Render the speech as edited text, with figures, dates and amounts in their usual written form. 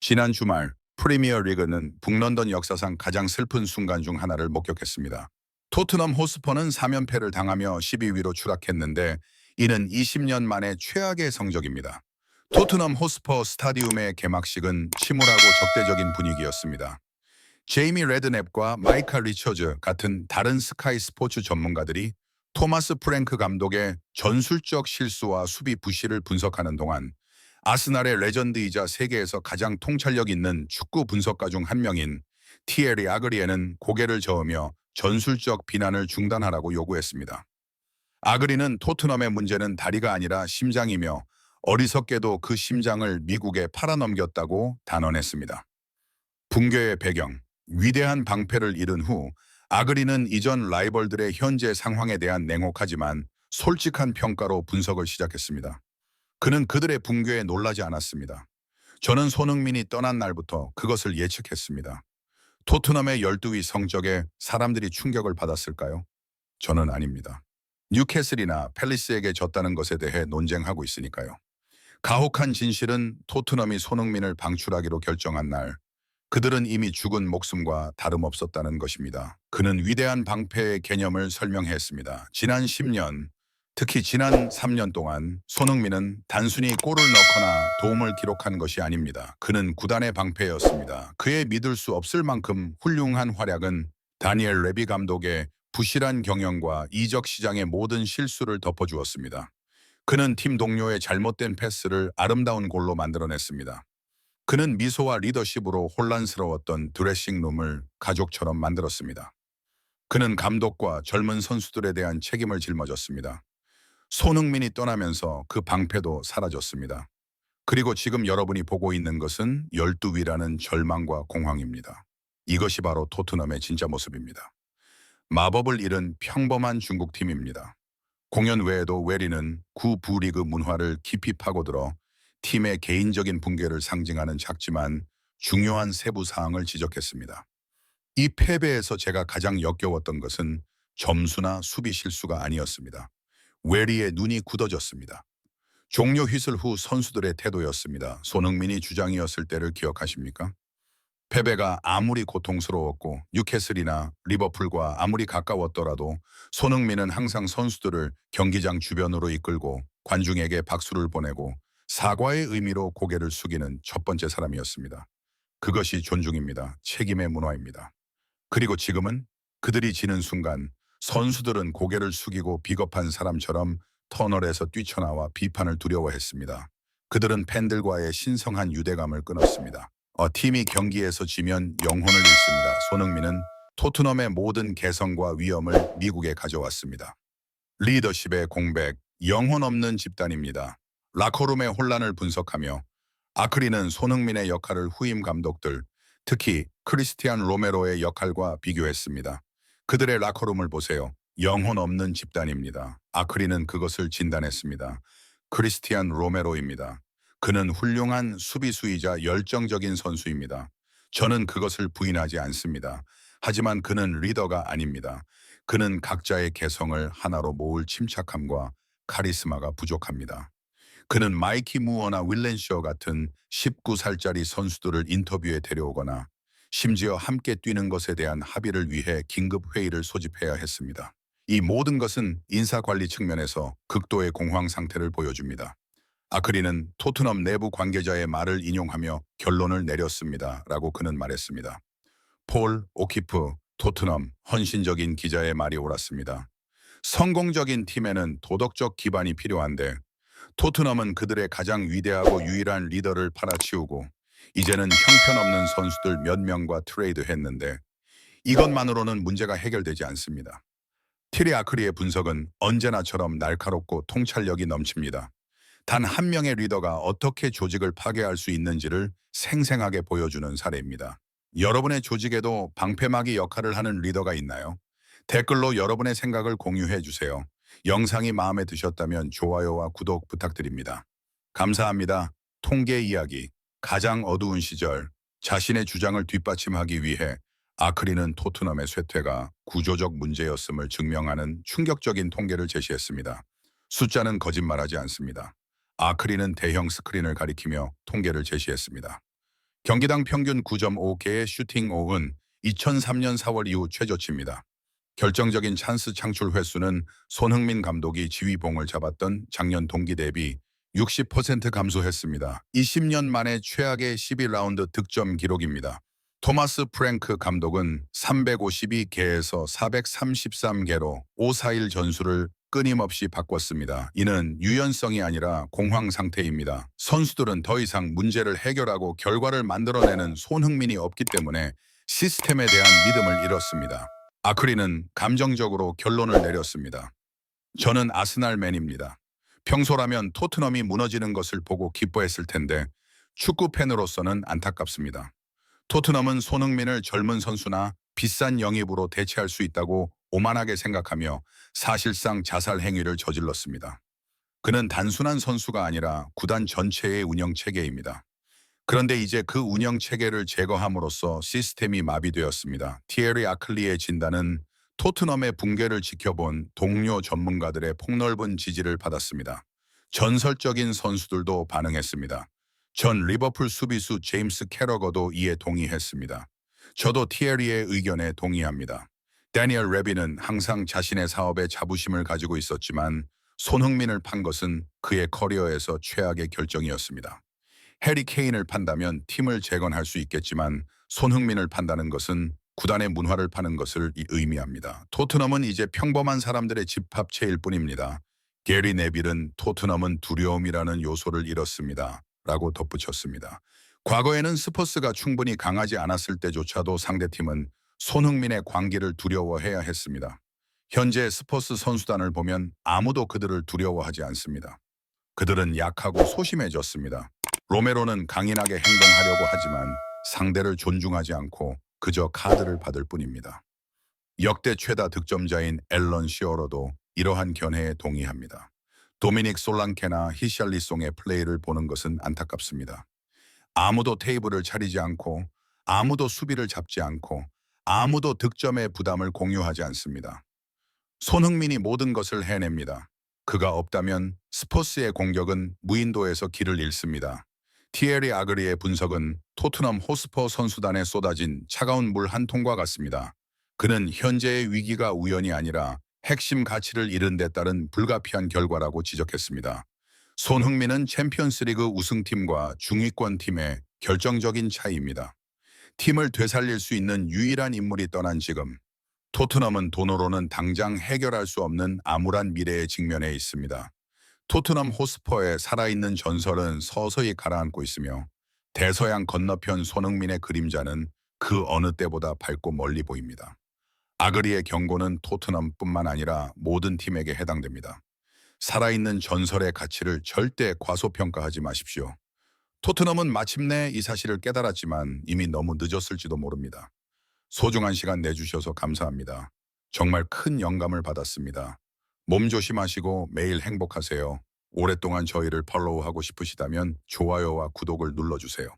지난 주말 프리미어 리그는 북런던 역사상 가장 슬픈 순간 중 하나를 목격했습니다. 토트넘 호스퍼는 3연패를 당하며 12위로 추락했는데 이는 20년 만에 최악의 성적입니다. 토트넘 호스퍼 스타디움의 개막식은 침울하고 적대적인 분위기였습니다. 제이미 레드냅과 마이카 리처즈 같은 다른 스카이 스포츠 전문가들이 토마스 프랭크 감독의 전술적 실수와 수비 부실을 분석하는 동안 아스날의 레전드이자 세계에서 가장 통찰력 있는 축구 분석가 중 한 명인 티에리 아그리에는 고개를 저으며 전술적 비난을 중단하라고 요구했습니다. 아그리는 토트넘의 문제는 다리가 아니라 심장이며 어리석게도 그 심장을 미국에 팔아넘겼다고 단언했습니다. 붕괴의 배경, 위대한 방패를 이룬 후 아그리는 이전 라이벌들의 현재 상황에 대한 냉혹하지만 솔직한 평가로 분석을 시작했습니다. 그는 그들의 붕괴에 놀라지 않았습니다. 저는 손흥민이 떠난 날부터 그것을 예측했습니다. 토트넘의 12위 성적에 사람들이 충격을 받았을까요? 저는 아닙니다. 뉴캐슬이나 팰리스에게 졌다는 것에 대해 논쟁하고 있으니까요. 가혹한 진실은 토트넘이 손흥민을 방출하기로 결정한 날, 그들은 이미 죽은 목숨과 다름없었다는 것입니다. 그는 위대한 방패의 개념을 설명했습니다. 지난 10년, 특히 지난 3년 동안 손흥민은 단순히 골을 넣거나 도움을 기록한 것이 아닙니다. 그는 구단의 방패였습니다. 그의 믿을 수 없을 만큼 훌륭한 활약은 다니엘 레비 감독의 부실한 경영과 이적 시장의 모든 실수를 덮어주었습니다. 그는 팀 동료의 잘못된 패스를 아름다운 골로 만들어냈습니다. 그는 미소와 리더십으로 혼란스러웠던 드레싱룸을 가족처럼 만들었습니다. 그는 감독과 젊은 선수들에 대한 책임을 짊어졌습니다. 손흥민이 떠나면서 그 방패도 사라졌습니다. 그리고 지금 여러분이 보고 있는 것은 12위라는 절망과 공황입니다. 이것이 바로 토트넘의 진짜 모습입니다. 마법을 잃은 평범한 중국팀입니다. 공연 외에도 웨리는 구부리그 문화를 깊이 파고들어 팀의 개인적인 붕괴를 상징하는 작지만 중요한 세부 사항을 지적했습니다. 이 패배에서 제가 가장 역겨웠던 것은 점수나 수비 실수가 아니었습니다. 웨리의 눈이 굳어졌습니다. 종료 휘슬 후 선수들의 태도였습니다. 손흥민이 주장이었을 때를 기억하십니까? 패배가 아무리 고통스러웠고 뉴캐슬이나 리버풀과 아무리 가까웠더라도 손흥민은 항상 선수들을 경기장 주변으로 이끌고 관중에게 박수를 보내고 사과의 의미로 고개를 숙이는 첫 번째 사람이었습니다. 그것이 존중입니다. 책임의 문화입니다. 그리고 지금은 그들이 지는 순간 선수들은 고개를 숙이고 비겁한 사람처럼 터널에서 뛰쳐나와 비판을 두려워했습니다. 그들은 팬들과의 신성한 유대감을 끊었습니다. 팀이 경기에서 지면 영혼을 잃습니다. 손흥민은 토트넘의 모든 개성과 위엄을 미국에 가져왔습니다. 리더십의 공백, 영혼 없는 집단입니다. 라커룸의 혼란을 분석하며 아크리는 손흥민의 역할을 후임 감독들, 특히 크리스티안 로메로의 역할과 비교했습니다. 그들의 라커룸을 보세요. 영혼 없는 집단입니다. 아크리는 그것을 진단했습니다. 크리스티안 로메로입니다. 그는 훌륭한 수비수이자 열정적인 선수입니다. 저는 그것을 부인하지 않습니다. 하지만 그는 리더가 아닙니다. 그는 각자의 개성을 하나로 모을 침착함과 카리스마가 부족합니다. 그는 마이키 무어나 윌렌시어 같은 19살짜리 선수들을 인터뷰에 데려오거나 심지어 함께 뛰는 것에 대한 합의를 위해 긴급 회의를 소집해야 했습니다. 이 모든 것은 인사관리 측면에서 극도의 공황 상태를 보여줍니다. 아크리는 토트넘 내부 관계자의 말을 인용하며 결론을 내렸습니다. 라고 그는 말했습니다. 폴 오키프 토트넘 헌신적인 기자의 말이 옳았습니다. 성공적인 팀에는 도덕적 기반이 필요한데 토트넘은 그들의 가장 위대하고 유일한 리더를 팔아치우고 이제는 형편없는 선수들 몇 명과 트레이드했는데 이것만으로는 문제가 해결되지 않습니다. 티리 아크리의 분석은 언제나처럼 날카롭고 통찰력이 넘칩니다. 단 한 명의 리더가 어떻게 조직을 파괴할 수 있는지를 생생하게 보여주는 사례입니다. 여러분의 조직에도 방패막이 역할을 하는 리더가 있나요? 댓글로 여러분의 생각을 공유해 주세요. 영상이 마음에 드셨다면 좋아요와 구독 부탁드립니다. 감사합니다. 통계 이야기, 가장 어두운 시절, 자신의 주장을 뒷받침하기 위해 아크리는 토트넘의 쇠퇴가 구조적 문제였음을 증명하는 충격적인 통계를 제시했습니다. 숫자는 거짓말하지 않습니다. 아크리는 대형 스크린을 가리키며 통계를 제시했습니다. 경기당 평균 9.5개의 슈팅 오은 2003년 4월 이후 최저치입니다. 결정적인 찬스 창출 횟수는 손흥민 감독이 지휘봉을 잡았던 작년 동기 대비 60% 감소했습니다. 20년 만에 최악의 11라운드 득점 기록입니다. 토마스 프랭크 감독은 352개에서 433개로 5-4-1 전술을 끊임없이 바꿨습니다. 이는 유연성이 아니라 공황 상태입니다. 선수들은 더 이상 문제를 해결하고 결과를 만들어내는 손흥민이 없기 때문에 시스템에 대한 믿음을 잃었습니다. 아크리는 감정적으로 결론을 내렸습니다. 저는 아스날맨입니다. 평소라면 토트넘이 무너지는 것을 보고 기뻐했을 텐데 축구 팬으로서는 안타깝습니다. 토트넘은 손흥민을 젊은 선수나 비싼 영입으로 대체할 수 있다고 오만하게 생각하며 사실상 자살 행위를 저질렀습니다. 그는 단순한 선수가 아니라 구단 전체의 운영 체계입니다. 그런데 이제 그 운영 체계를 제거함으로써 시스템이 마비되었습니다. 티에리 아클리의 진단은 토트넘의 붕괴를 지켜본 동료 전문가들의 폭넓은 지지를 받았습니다. 전설적인 선수들도 반응했습니다. 전 리버풀 수비수 제임스 캐러거도 이에 동의했습니다. 저도 티에리의 의견에 동의합니다. 다니엘 레비는 항상 자신의 사업에 자부심을 가지고 있었지만 손흥민을 판 것은 그의 커리어에서 최악의 결정이었습니다. 해리 케인을 판다면 팀을 재건할 수 있겠지만 손흥민을 판다는 것은 구단의 문화를 파는 것을 의미합니다. 토트넘은 이제 평범한 사람들의 집합체일 뿐입니다. 게리 네빌은 토트넘은 두려움이라는 요소를 잃었습니다. 라고 덧붙였습니다. 과거에는 스퍼스가 충분히 강하지 않았을 때조차도 상대팀은 손흥민의 광기를 두려워해야 했습니다. 현재 스퍼스 선수단을 보면 아무도 그들을 두려워하지 않습니다. 그들은 약하고 소심해졌습니다. 로메로는 강인하게 행동하려고 하지만 상대를 존중하지 않고 그저 카드를 받을 뿐입니다. 역대 최다 득점자인 앨런 시어러도 이러한 견해에 동의합니다. 도미닉 솔랑케나 히샬리송의 플레이를 보는 것은 안타깝습니다. 아무도 테이블을 차리지 않고 아무도 수비를 잡지 않고 아무도 득점의 부담을 공유하지 않습니다. 손흥민이 모든 것을 해냅니다. 그가 없다면 스퍼스의 공격은 무인도에서 길을 잃습니다. 티에리 아그리의 분석은 토트넘 호스퍼 선수단에 쏟아진 차가운 물 한 통과 같습니다. 그는 현재의 위기가 우연이 아니라 핵심 가치를 잃은 데 따른 불가피한 결과라고 지적했습니다. 손흥민은 챔피언스리그 우승팀과 중위권 팀의 결정적인 차이입니다. 팀을 되살릴 수 있는 유일한 인물이 떠난 지금 토트넘은 돈으로는 당장 해결할 수 없는 암울한 미래에 직면해 있습니다. 토트넘 호스퍼의 살아있는 전설은 서서히 가라앉고 있으며 대서양 건너편 손흥민의 그림자는 그 어느 때보다 밝고 멀리 보입니다. 아그리의 경고는 토트넘뿐만 아니라 모든 팀에게 해당됩니다. 살아있는 전설의 가치를 절대 과소평가하지 마십시오. 토트넘은 마침내 이 사실을 깨달았지만 이미 너무 늦었을지도 모릅니다. 소중한 시간 내주셔서 감사합니다. 정말 큰 영감을 받았습니다. 몸 조심하시고 매일 행복하세요. 오랫동안 저희를 팔로우하고 싶으시다면 좋아요와 구독을 눌러주세요.